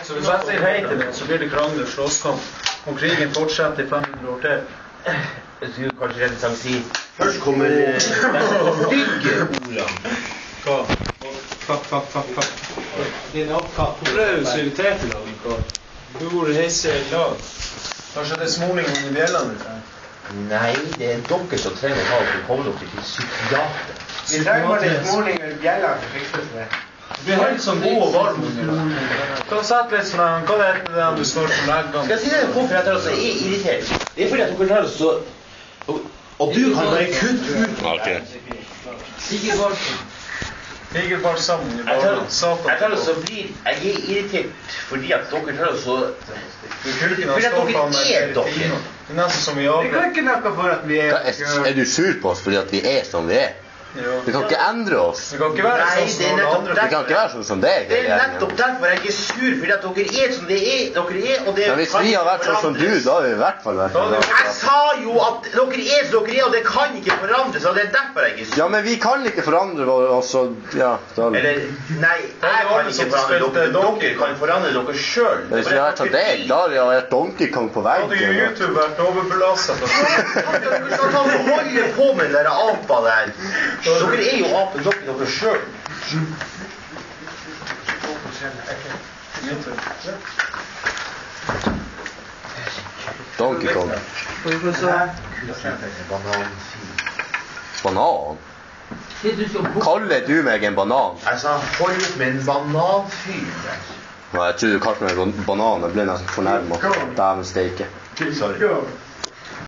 Så hvis jeg sier hei til det, så blir det krangel og slåsskamp. Og krigen fortsetter i 500 år til. Jeg skulle kanskje rett og slett si først kommer stygge ordene. Hva? Fuck. Din oppkatt. Hvorfor er du så irritert i dag, Mikael? Du burde heise i lag. Kanskje det er smålingen i bjellene? Nei, det er dere som trenger å ha for å komme dere til psykiater. Vi trenger litt smålinger i bjellene for å fikse det. Vi er helt sånn god og varm. Ta sett litt sånn, hva er det du står på leggene? Skal jeg si deg hvorfor jeg er irritert? Det er fordi at dere tar det så... Og du kan bare kutte ut. Ok. Tigerbart sammen i Jeg tar det så blir... Jeg er irritert fordi at dere tar det så... Fordi at dere er dere. Det er nesten som vi Vi avgjør. kan ikke noe for at vi Er du sur på oss fordi at vi er som vi er? Vi kan ikke endre oss. Det kan ikke være Nei, sånn det er som noen nettopp andre. Vi kan ikke være sånn som deg. Det er nettopp derfor jeg ikke er sur, fordi at dere er som dere er, og det Men hvis vi har vært sånn som du, da har vi i hvert fall vært sånn. Jeg sa jo at dere er som dere er, og det kan ikke forandres, og det er derfor jeg ikke er sur. Ja, men vi kan ikke forandre oss, og ja, da... Eller, nei, jeg kan ikke forandre dere, dere kan forandre dere selv. Hvis vi har vært som deg, da har vi vært Donkey Kong på Da hadde jo veggen. YouTube vært overbelastet. Dere skal ta og holde på med den der apa der. Dere er jo apen dere selv. Donkey Kong. Banan? Kaller du meg en banan? Jeg sa hold med en bananfyr der. Nei, jeg tror du kalte meg en banan. Jeg ble nesten fornærmet. Dæven steike. Sorry.